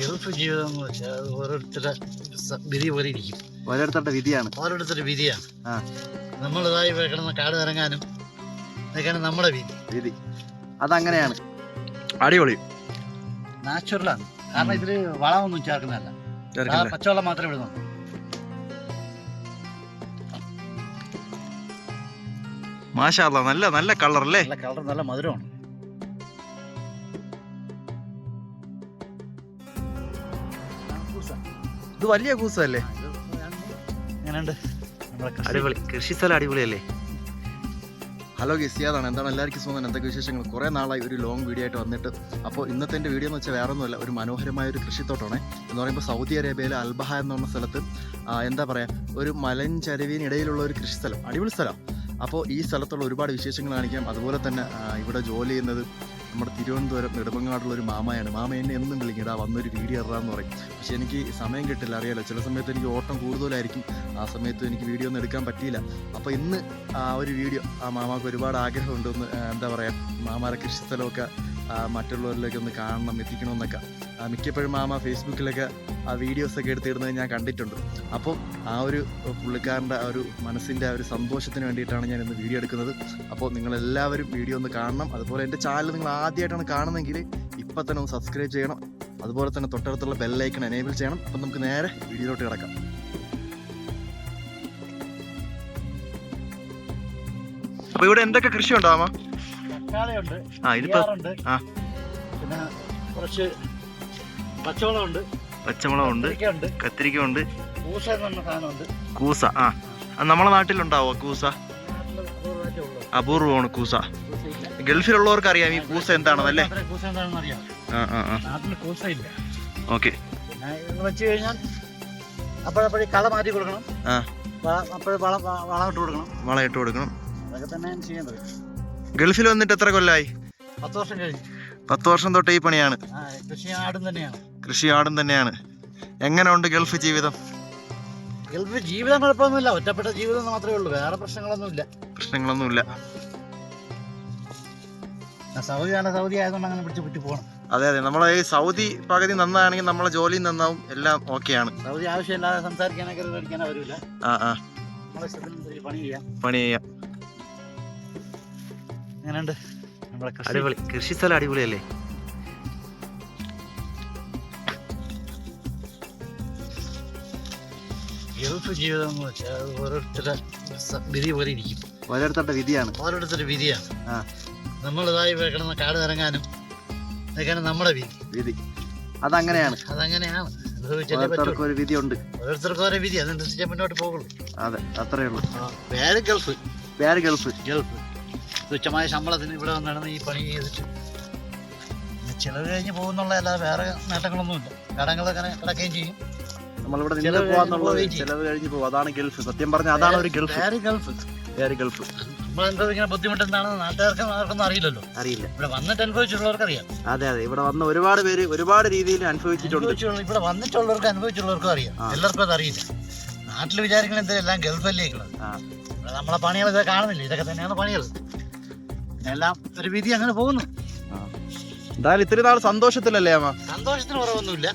Gulf ജീവിതം എന്ന് വെച്ചാൽ അത് ഓരോരുത്തരുടെ വിധി പോലെ ഇരിക്കും. ഓരോരുത്തരുടെ വിധിയാണ്. ഓരോരുത്തരുടെ വിധിയാണ്. നമ്മളിതായി കിടന്ന് കാട് ഇറങ്ങാനും ഇതൊക്കെയാണ് നമ്മുടെ വിധി. അതങ്ങനെയാണ്. അടിപൊളി, നാച്ചുറലാണ്. കാരണം ഇതില് വളമൊന്നും ചേർക്കുന്നതല്ല, പച്ചവെള്ളം മാത്രമേ ഇടുന്നുള്ളൂ. മാഷാ അല്ലാ, നല്ല നല്ല കളർ അല്ലേ? നല്ല കളർ, നല്ല മധുരമാണ്. ഇത് വലിയ കൂസല്ലേ? എങ്ങനെയുണ്ട്? അടിപൊളി, കൃഷി സ്ഥലം അടിപൊളിയല്ലേ? ഹലോ ഗിസിയാതാണ്. എന്താണ് എല്ലാവർക്കും സുഖം? എന്തൊക്കെ വിശേഷങ്ങൾ? കുറേ നാളായി ഒരു ലോങ് വീഡിയോ ആയിട്ട് വന്നിട്ട്. അപ്പോൾ ഇന്നത്തെ എൻ്റെ വീഡിയോ എന്ന് വെച്ചാൽ വേറെ ഒന്നുമല്ല, ഒരു മനോഹരമായ ഒരു കൃഷിത്തോട്ടമാണ്. എന്ന് പറയുമ്പോൾ സൗദി അറേബ്യയിലെ അൽബഹ എന്ന് പറഞ്ഞ സ്ഥലത്ത് എന്താ പറയുക, ഒരു മലഞ്ചരിവിനിടയിലുള്ള ഒരു കൃഷി സ്ഥലം, അടിപൊളി സ്ഥലം. അപ്പോൾ ഈ സ്ഥലത്തുള്ള ഒരുപാട് വിശേഷങ്ങൾ കാണിക്കാം. അതുപോലെ തന്നെ ഇവിടെ ജോലി ചെയ്യുന്നത് നമ്മുടെ തിരുവനന്തപുരം നെടുമങ്ങാടുള്ള ഒരു മാമയാണ്. മാമ എന്നെ എന്നും വിളിക്കും, ഇടാ വന്നൊരു വീഡിയോ ഇടാന്ന് പറയും. പക്ഷേ എനിക്ക് സമയം കിട്ടില്ല, അറിയാലോ. ചില സമയത്ത് എനിക്ക് ഓട്ടം കൂടുതലായിരിക്കും, ആ സമയത്ത് എനിക്ക് വീഡിയോ ഒന്നും എടുക്കാൻ പറ്റിയില്ല. അപ്പോൾ ഇന്ന് ആ ഒരു വീഡിയോ ആ മാമാക്ക് ഒരുപാട് ആഗ്രഹമുണ്ട്, ഒന്ന് എന്താ പറയുക, മാമാരെ കൃഷിസ്ഥലമൊക്കെ മറ്റുള്ളവരിലേക്ക് ഒന്ന് കാണണം, എത്തിക്കണമെന്നൊക്കെ. മിക്കപ്പോഴും മാമ ഫേസ്ബുക്കിലൊക്കെ ആ വീഡിയോസൊക്കെ എടുത്തിടുന്നത് ഞാൻ കണ്ടിട്ടുണ്ട്. അപ്പോൾ ആ ഒരു പുള്ളിക്കാരൻ്റെ ആ ഒരു മനസ്സിൻ്റെ ആ ഒരു സന്തോഷത്തിന് വേണ്ടിയിട്ടാണ് ഞാൻ ഇന്ന് വീഡിയോ എടുക്കുന്നത്. അപ്പോൾ നിങ്ങളെല്ലാവരും വീഡിയോ ഒന്ന് കാണണം. അതുപോലെ എൻ്റെ ചാനൽ നിങ്ങൾ ആദ്യമായിട്ടാണ് കാണുന്നതെങ്കിൽ ഇപ്പം തന്നെ ഒന്ന് സബ്സ്ക്രൈബ് ചെയ്യണം. അതുപോലെ തന്നെ തൊട്ടടുത്തുള്ള ബെല്ലൈക്കൺ എനേബിൾ ചെയ്യണം. അപ്പം നമുക്ക് നേരെ വീഡിയോയിലോട്ട് കിടക്കാം. അപ്പോൾ ഇവിടെ എന്തൊക്കെ കൃഷി ഉണ്ടാവാ? തക്കാളിയുണ്ട്, പിന്നെ കുറച്ച് പച്ചമുളകുണ്ട്, കത്തിരിക്കയുണ്ട്, കൂസ എന്ന് പറഞ്ഞ സാധനമുണ്ട്. കൂസ നമ്മളെ നാട്ടിലുണ്ടാവോ കൂസ? അപൂർവമാണ് കൂസ. ഗൾഫിലുള്ളവർക്ക് അറിയാം ഈ കൂസ എന്താണെന്നല്ലേ? കൂസ എന്താണെന്ന് അറിയാം. നാട്ടിൽ കൂസ ഇല്ല. ഓക്കെ. പിന്നെ ഇത് വെച്ച് കഴിഞ്ഞാൽ അപ്പോഴപ്പോഴേ കള മാറ്റി കൊടുക്കണം, അപ്പോഴും വളം ഇട്ട് കൊടുക്കണം. അതൊക്കെ തന്നെയാണ് ചെയ്യേണ്ടത്. ഗൾഫിൽ വന്നിട്ട് എത്ര കൊല്ലമായി? 10 വർഷം കഴിഞ്ഞു. 10 വർഷം തൊട്ട് ഈ പണിയാണ്. കൃഷി ആടും തന്നെയാണ്. എങ്ങനെയുണ്ട് ഗൾഫ് ജീവിതം? ഗൾഫ് ജീവിതം കുഴപ്പമൊന്നുമില്ല, ഒറ്റപ്പെട്ട ജീവിതം മാത്രമേ ഉള്ളൂ, വേറെ പ്രശ്നങ്ങളൊന്നുമില്ല. സൗദി ആയതുകൊണ്ട് അങ്ങനെ പിടിച്ചു പോകണം. അതെ, നമ്മളെ ഈ സൗദി പകുതി നന്നാണെങ്കിൽ നമ്മളെ ജോലി നന്നാവും, എല്ലാം ഓക്കെയാണ്. സൗദി ആവശ്യമില്ലാതെ സംസാരിക്കാനൊക്കെ പഠിക്കാനോ വരില്ല. പണി ചെയ്യാം. എങ്ങനെയുണ്ട്? അടിപൊളി, കൃഷി സ്ഥലം അടിപൊളിയല്ലേ? ഗൾഫ് ജീവിതം എന്ന് വെച്ചാൽ അത് ഓരോരുത്തരുടെ വിധി പോലെ ഇരിക്കും. ഓരോരുത്തരുടെ വിധിയാണ്. നമ്മളിതായി കിടന്ന് കാട് ഇറങ്ങാനും ഇതൊക്കെയാണ് നമ്മുടെ വിധി. അതങ്ങനെയാണ്. ഓരോരുത്തർക്കും ഒരു വിധിയുണ്ട്, ഓരോരുത്തർക്കും ഓരോ വിധി, അതനുസരിച്ച് മുന്നോട്ട് പോകുള്ളൂ. അതെ, അത്രേ ഉള്ളൂ. പേര് ഗൾഫ്. തുച്ഛമായ ശമ്പളത്തിന് ഇവിടെ വന്നിടന്ന് ഈ പണി ചെയ്തിട്ട് ചിലവ് കഴിഞ്ഞ് പോകുന്നുള്ള അല്ലാതെ വേറെ നേട്ടങ്ങളൊന്നുമില്ല. കടങ്ങളൊക്കെ കിടക്കുകയും ചെയ്യും. നമ്മളിവിടെ നിന്ന് പോകാന്നുള്ളത് ചിലവ് കഴിഞ്ഞ് പോകും. അതാണ് ഗൾഫ്. സത്യം പറഞ്ഞാൽ അതാണ് ഒരു ഗൾഫ്. നമ്മളെന്താ ബുദ്ധിമുട്ട് എന്താണെന്ന് നാട്ടുകാർക്ക് ആർക്കൊന്നും അറിയില്ല. ഇവിടെ വന്നിട്ട് അനുഭവിച്ചുള്ളവർക്ക് അറിയാം. അതെ, ഇവിടെ വന്ന ഒരുപാട് പേര് ഒരുപാട് രീതിയിൽ അനുഭവിച്ചിട്ടുണ്ട്. ഇവിടെ വന്നിട്ടുള്ളവർക്ക് അനുഭവിച്ചുള്ളവർക്കും അറിയാം, എല്ലാവർക്കും അത് അറിയില്ല. നാട്ടിൽ വിചാരിക്കുന്ന എന്തെല്ലാം ഗൾഫല്ലേക്കുള്ളത്. നമ്മളെ പണികൾ ഇതൊക്കെ കാണുന്നില്ല, ഇതൊക്കെ തന്നെയാണ് പണികൾ. എല്ലാം ഒരു വിധി അങ്ങനെ പോകുന്നു. എന്തായാലും ഇത്തിരി നാൾ സന്തോഷത്തിലല്ലേ അമ്മ? സന്തോഷത്തിന് കുറവൊന്നുമില്ല.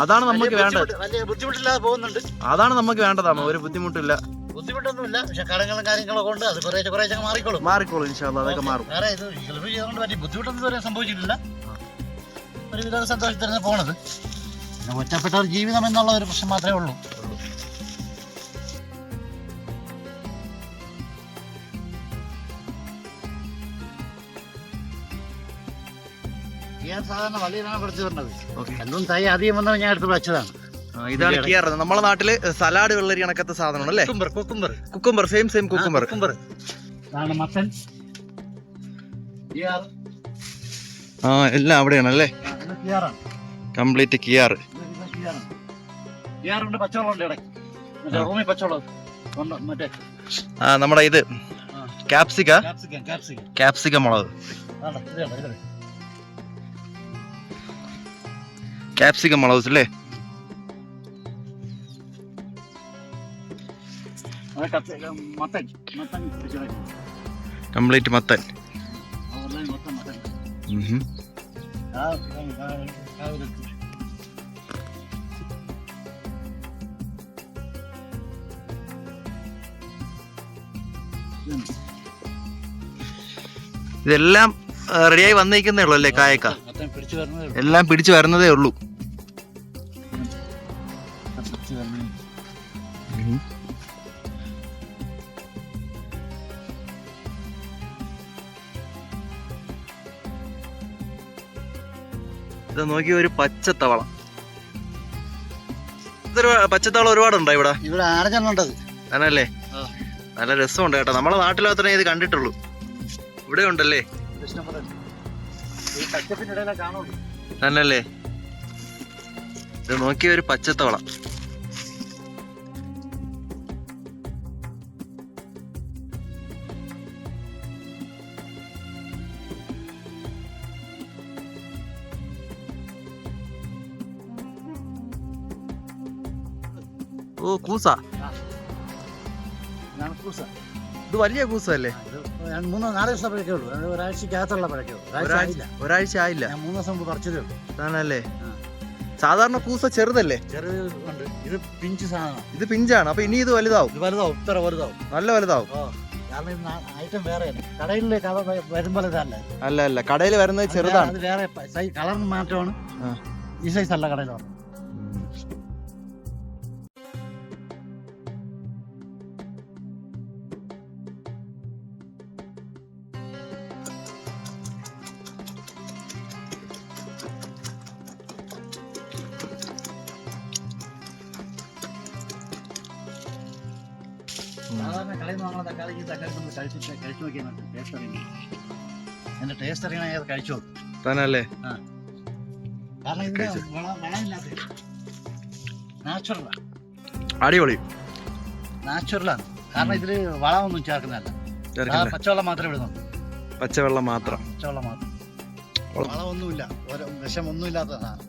അതാണ് നമുക്ക് വേണ്ടത്. വലിയ ബുദ്ധിമുട്ടില്ലാതെ പോകുന്നുണ്ട്. അതാണ് നമുക്ക് വേണ്ടതാ. ഒരു ബുദ്ധിമുട്ടൊന്നുമില്ല. പക്ഷെ കടങ്ങളും കാര്യങ്ങളൊക്കെ ഉണ്ട്, അത് കുറേശ്ശെ മാറിക്കോളും. ഇൻഷാ അല്ലാഹ് അതൊക്കെ മാറും. വേറെ ഇത് ഗൾഫ് ചെയ്തുകൊണ്ട് പറ്റി ബുദ്ധിമുട്ടൊന്നും ഇതുവരെ സംഭവിച്ചിട്ടില്ല. ഒരുവിധ സന്തോഷത്തിലാണ് പോണത്. ഒറ്റപ്പെട്ട ഒരു ജീവിതം എന്നുള്ള ഒരു പ്രശ്നം മാത്രമേ ഉള്ളൂ. സാധാരണ വള്ളിയിലാണ് പിടിച്ചു വരുന്നത്. എല്ലാം തൈ അധികം വന്നാൽ ഞാൻ എടുത്ത് വെച്ചതാണ്. ഇതാണ് കിയാർ. നമ്മളെ നാട്ടില് സലാഡ് വെള്ളരി കണക്കത്തെ സാധനം അല്ലേ? കുക്കുംബർ. Same cucumber. മത്തൻ, എല്ലാം അവിടെയാണ് അല്ലേ? കംപ്ലീറ്റ് കിയാർ. നമ്മുടെ ഇത് ക്യാപ്സിക്കം മുളക്. ക്യാപ്സിക്കം മുളക് അല്ലേ? കംപ്ലീറ്റ് മത്തൻ. ഇതെല്ലാം റെഡിയായി വന്നിരിക്കുന്നേ ഉള്ളൂ അല്ലേ? കായക്ക മൊത്തം പിടിച്ചു വരുന്നതേ ഉള്ളൂ. എല്ലാം പിടിച്ചു വരുന്നതേ ഉള്ളൂ. പിടിച്ചു വരുന്നേ ഉള്ളൂ. ഇത് നോക്കി ഒരു പച്ചത്തവള. ഇതൊരു പച്ചത്തവള ഒരുപാടുണ്ടോ ഇവിടെ? ഇവിടെ ആറെണ്ണം ഉണ്ടത്. ആണല്ലേ? നല്ല രസമുണ്ട് കേട്ടോ. നമ്മളെ നാട്ടിൽ മാത്രമേ ഇത് കണ്ടിട്ടുള്ളൂ. ഇവിടെ ഉണ്ടല്ലേ? തന്നല്ലേ? ഇത് നോക്കിയ ഒരു പച്ചത്തവള. ഓ, കൂസ. ഇത് വലിയ കൂസല്ലേ? 3-4 ദിവസം പഴക്കേ ഉള്ളൂ. ഒരാഴ്ചക്കകത്തുള്ള പഴക്കേ ഉള്ളൂ. ഒരാഴ്ച ആയില്ല. ഞാൻ 3 ദിവസം മുമ്പ് പറിച്ചതേ ഉള്ളൂ. ആണല്ലേ? സാധാരണ കൂസ ചെറുതല്ലേ? ചെറുതുണ്ട്. ഇത് പിഞ്ച് സാധനം. ഇത് പിഞ്ചാണ്. അപ്പൊ ഇനി ഇത് വലുതാവും. ഇത് വലുതാവും. ഇത്ര വലുതാവും. നല്ല വലുതാവും. കാരണം ഇത് ഐറ്റം വേറെയാണ്. കടയിലെ വരുമ്പോൾ ഇതല്ല. അല്ല കടയിൽ വരുന്നത് ചെറുതാണ്. അത് വേറെ കളറിന് മാറ്റമാണ്. ഈ സൈസ് അല്ല കടയിൽ വന്നത്. സാധാരണ കടയിൽ നിന്ന് വാങ്ങുന്ന തക്കാളി ഈ തക്കാളി നമ്മൾ കഴിച്ചു നോക്കിയാൽ ടേസ്റ്റ് അറിയുന്നത്. അതിന്റെ ടേസ്റ്റ് അറിയണ ഏത് കഴിച്ചു നോക്കും. തന്നല്ലേ? കാരണം ഇതിന് വളമില്ലാത്ത നാച്ചുറലാണ്. അടിപൊളി നാച്ചുറലാണ്. കാരണം ഇതില് വളമൊന്നും ചേർക്കുന്നതല്ല. പച്ചവെള്ളം മാത്രമേ ഇടുന്നുള്ളൂ. പച്ചവെള്ളം മാത്രം. പച്ചവെള്ളം മാത്രം. വളമൊന്നുമില്ല. വിഷമൊന്നും ഇല്ലാത്തതാണ്.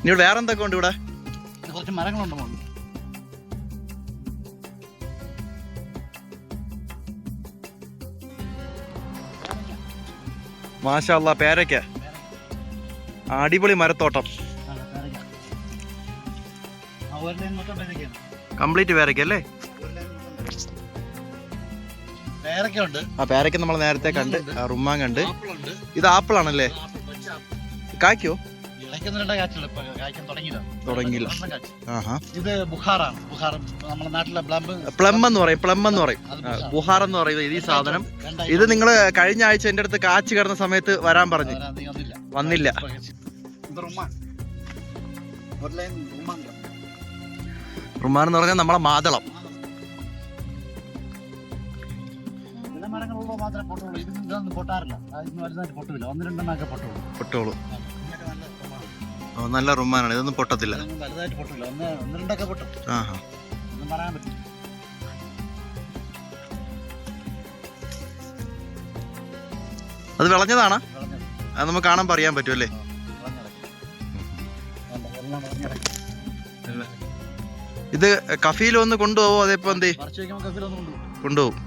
ഇനി വേറെ എന്തൊക്കെ ഉണ്ട് ഇവിടെ? കുറച്ച് മരങ്ങളുണ്ട് മോള്. മാഷാ അല്ലാ, പേരയ്ക്ക. അടിപൊളി മരത്തോട്ടം. കംപ്ലീറ്റ് പേരയ്ക്ക അല്ലേ? പേരയ്ക്കുണ്ട്. ആ പേരയ്ക്ക നമ്മൾ നേരത്തെ കണ്ട്. റുമ്മാൻ കണ്ട്. ഇത് ആപ്പിൾ ആണല്ലേ? കായ്ക്കോ? തുടങ്ങിയില്ല. ഇത് ബുഖാറാണ്. ബുഖാർ നമ്മുടെ നാട്ടിലെ പ്ലം എന്ന് പറയും. ബുഹാർ എന്ന് പറയും ഈ സാധനം. ഇത് നിങ്ങൾ കഴിഞ്ഞ ആഴ്ച എന്റെ അടുത്ത് കാച്ചു കിടന്ന സമയത്ത് വരാൻ പറഞ്ഞു. വന്നില്ല. റുമാൻ എന്ന് പറഞ്ഞാൽ നമ്മളെ മാതളം. പൊട്ടോളൂ. നല്ല റുമാനാണ്. ഇതൊന്നും പൊട്ടത്തില്ല. അത് വിളഞ്ഞതാണ്. അത് നമുക്ക് കാണാൻ പറയാൻ പറ്റും അല്ലേ? ഇത് കഫീൽ ഒന്ന് കൊണ്ടുപോവോ? അതേപ്പോ എന്തേ കൊണ്ടുപോകും.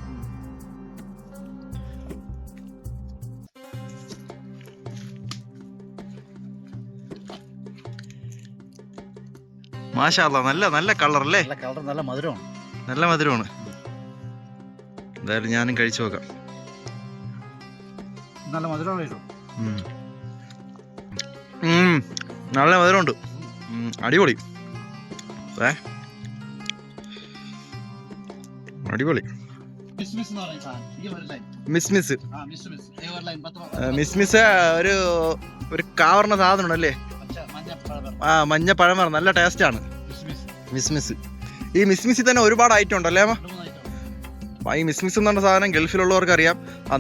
മാഷാ അല്ലാ, നല്ല കളർ അല്ലേ? നല്ല മധുരമാണ്. നല്ല മധുരമാണ്. എന്തായാലും ഞാനും കഴിച്ചു നോക്കാം. നല്ല മധുരമാണ്. നല്ല മധുരമുണ്ട്. അടിപൊളി. അടിപൊളി. മിസ്മിസ് ഒരു കാവർന്ന സാധനം അല്ലേ? മഞ്ഞ പഴം. നല്ല ടേസ്റ്റ് ആണ് മിസ്മിസ്. ഈ മിസ്മിസിൽ തന്നെ ഒരുപാട് ഐറ്റം ഉണ്ടല്ലേ അമ്മ? ഈ മിസ്മിസ് എന്ന് പറഞ്ഞ സാധനം ഗൾഫിലുള്ളവർക്ക് അറിയാം.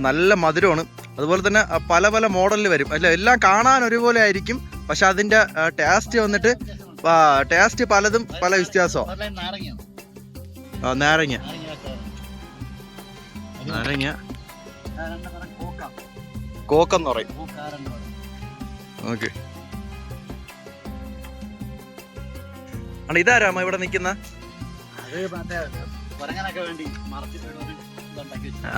നല്ല മധുരമാണ്. അതുപോലെ തന്നെ പല പല മോഡലിൽ വരും അല്ല. എല്ലാം കാണാൻ ഒരുപോലെ ആയിരിക്കും. പക്ഷെ അതിന്റെ ടേസ്റ്റ് വന്നിട്ട് ടേസ്റ്റ് പലതും പല വ്യത്യാസമാണ്. നാരങ്ങ. കോക്കെന്ന് പറയും. ഓക്കെ. ഇതാരാമ ഇവിടെ നിക്കുന്ന?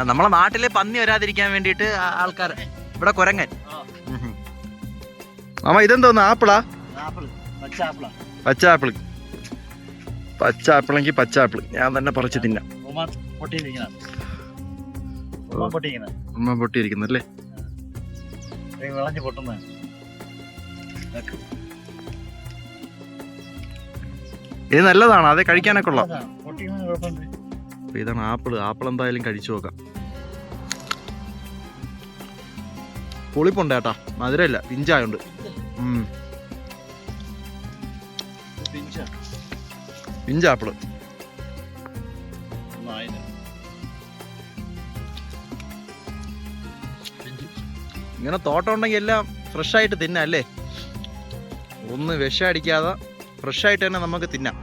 നമ്മളെ നാട്ടിലെ പന്നി വരാതിരിക്കാൻ വേണ്ടിട്ട് ആൾക്കാർ ഇവിടെ കുരങ്ങൻ. മാമ ഇതെന്തോന്ന്? ആപ്പിളാ? പച്ച ആപ്പിള്. പച്ച ആപ്പിളെങ്കിൽ പച്ച ആപ്പിൾ ഞാൻ തന്നെ പറിച്ച് തിന്നാം. ഉമ്മ പൊട്ടിയിരിക്കുന്നല്ലേ? വിളഞ്ഞ് പൊട്ടുന്ന ഇത് നല്ലതാണ്, അതേ കഴിക്കാനൊക്കെ ഉള്ള. പൊട്ടിക്കുന്ന കുഴപ്പമില്ല. അപ്പൊ ഇതാണ് ആപ്പിൾ എന്തായാലും കഴിച്ചു നോക്കാം. പുളിപ്പുണ്ട് കേട്ടാ, മധുരമില്ല, പിഞ്ചായുണ്ട്. പിഞ്ചാപ്പിള് ഇങ്ങനെ തോട്ടം ഉണ്ടെങ്കിൽ എല്ലാം ഫ്രഷ് ആയിട്ട് തിന്നാം അല്ലേ? ഒന്ന് വിഷം അടിക്കാതെ ഫ്രഷ് ആയിട്ട് തന്നെ നമുക്ക് തിന്നാം.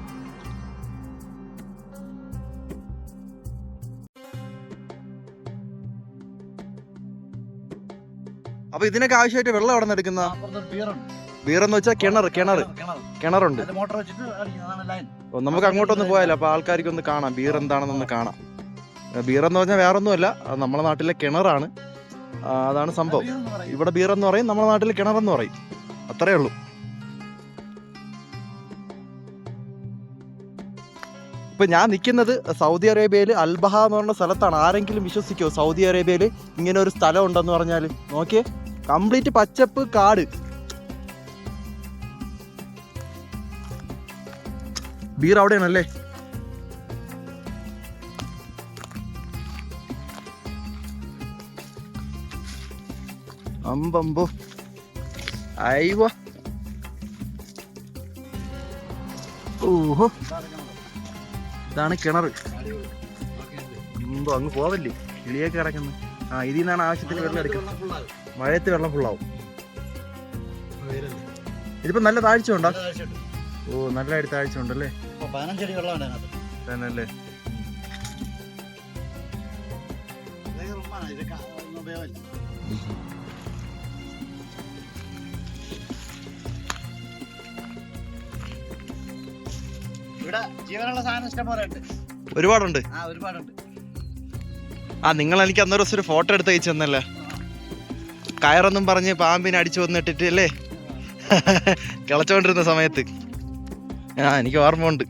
അപ്പൊ ഇതിനൊക്കെ ആവശ്യമായിട്ട് വെള്ളം എവിടെ നിന്ന് എടുക്കുന്ന? ബീറെന്ന് വെച്ചാൽ കിണറുണ്ട്. നമുക്ക് അങ്ങോട്ടൊന്ന് പോയാലോ, അപ്പൊ ആൾക്കാർക്ക് ഒന്ന് കാണാം ബീർ എന്താണെന്നൊന്ന് കാണാം. ബീറെന്ന് പറഞ്ഞാൽ വേറെ ഒന്നുമല്ല, അത് നമ്മുടെ നാട്ടിലെ കിണറാണ്. അതാണ് സംഭവം. ഇവിടെ ബീറെന്ന് പറയും, നമ്മുടെ നാട്ടിൽ കിണറെന്ന് പറയും. അത്രേ ഉള്ളൂ. ഇപ്പൊ ഞാൻ നിൽക്കുന്നത് സൗദി അറേബ്യയിൽ അൽബഹ എന്ന് പറഞ്ഞ സ്ഥലത്താണ്. ആരെങ്കിലും വിശ്വസിക്കുമോ സൗദി അറേബ്യയിൽ ഇങ്ങനെ ഒരു സ്ഥലം ഉണ്ടെന്ന് പറഞ്ഞാൽ? നോക്കിയേ, കംപ്ലീറ്റ് പച്ചപ്പ്, കാട്. ബീർ അവിടെയാണല്ലേ? അമ്പമ്പോ, അയ്യോ, ഓഹോ, ഇതാണ് കിണർ. അങ്ങ് പോവല്ലേ, കിളിയൊക്കെ കിടക്കുന്നു. ഇതിൽ നിന്നാണ് ആവശ്യത്തിന് വെള്ളം എടുക്കുന്നത്. മഴയത്ത് വെള്ളം ഫുള്ളാവും. ഇതിപ്പോ നല്ല താഴ്ച ഉണ്ടോ? ഓ, നല്ലതായിട്ട് താഴ്ച ഉണ്ടല്ലേ? തന്നെയല്ലേ? ഒരുപാടുണ്ട്. നിങ്ങൾ എനിക്ക് അന്നൊരു ദിവസം ഒരു ഫോട്ടോ എടുത്ത് അയച്ചു തന്നല്ലേ? കയറൊന്നും പറഞ്ഞ് പാമ്പിനെ അടിച്ചു വന്നിട്ടിട്ട് അല്ലേ കിളച്ചോണ്ടിരുന്ന സമയത്ത്? എനിക്ക് ഓർമ്മ ഉണ്ട്.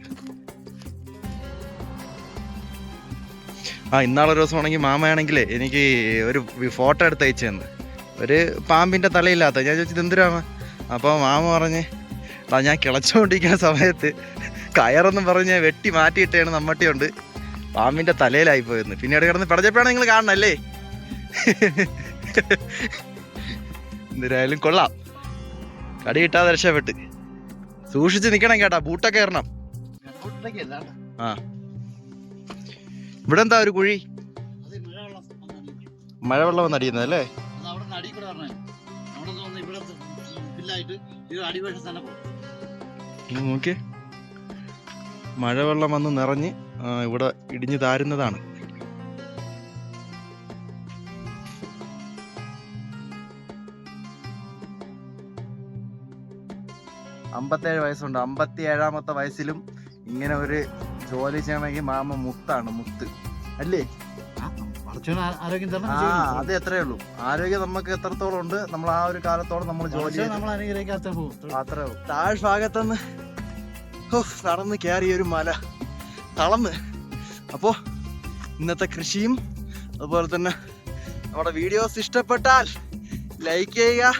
ഇന്നാളൊരു ദിവസം ആണെങ്കിൽ മാമയാണെങ്കിലേ എനിക്ക് ഒരു ഫോട്ടോ എടുത്ത് അയച്ചു തന്നു. ഒരു പാമ്പിന്റെ തലയില്ലാത്ത. ഞാൻ ചോദിച്ചത് എന്തിനാണ്? അപ്പോൾ മാമ പറഞ്ഞ്, ഞാൻ കിളച്ചോണ്ടിരിക്കുന്ന സമയത്ത് കയറൊന്നും പറഞ്ഞ് വെട്ടി മാറ്റിയിട്ടാണ് നമ്മട്ടിയുണ്ട് പാമ്പിന്റെ തലയിലായി പോയെന്ന്. പിന്നീട് കിടന്ന് പിടച്ചപ്പോഴാണ് നിങ്ങൾ കാണണല്ലേ? എന്തിനായാലും കൊള്ളാം, കടി കിട്ടാതെ രക്ഷപ്പെട്ട്. സൂക്ഷിച്ച് നിക്കണം കേട്ടാ, ബൂട്ടൊക്കെ ഇറണം. ഇവിടെ എന്താ ഒരു കുഴി? മഴവെള്ളം വന്ന് അടിയുന്നത് അല്ലേ? നോക്കിയേ, മഴവെള്ളം വന്ന് നിറഞ്ഞ് ഇവിടെ ഇടിഞ്ഞു താരുന്നതാണ്. അമ്പത്തേഴ് വയസ്സുണ്ട്. 57-ാമത്തെ വയസ്സിലും ഇങ്ങനെ ഒരു ജോലി ചെയ്യണമെങ്കിൽ മാമ മുത്താണ്, മുത്ത് അല്ലേ? അത് എത്രയേ ഉള്ളൂ. ആരോഗ്യം നമുക്ക് എത്രത്തോളം ഉണ്ട്, നമ്മൾ ആ ഒരു കാലത്തോളം നമ്മൾ ജോലി അത്രേ ഉള്ളൂ. താഴ്ഭാഗത്തുനിന്ന് നടന്ന് കയറിയ ഒരു മല തളർന്ന്. അപ്പോൾ ഇന്നത്തെ കൃഷിയും അതുപോലെ തന്നെ നമ്മുടെ വീഡിയോസ് ഇഷ്ടപ്പെട്ടാൽ ലൈക്ക് ചെയ്യുക,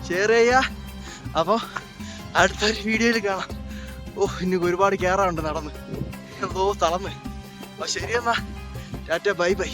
ഷെയർ ചെയ്യുക. അപ്പോൾ അടുത്തൊരു വീഡിയോയിൽ കാണാം. ഇനി ഒരുപാട് കയറാറുണ്ട് നടന്ന്. തളർന്ന്. അപ്പോൾ ശരിയെന്നാ, ടാറ്റ, ബൈ ബൈ.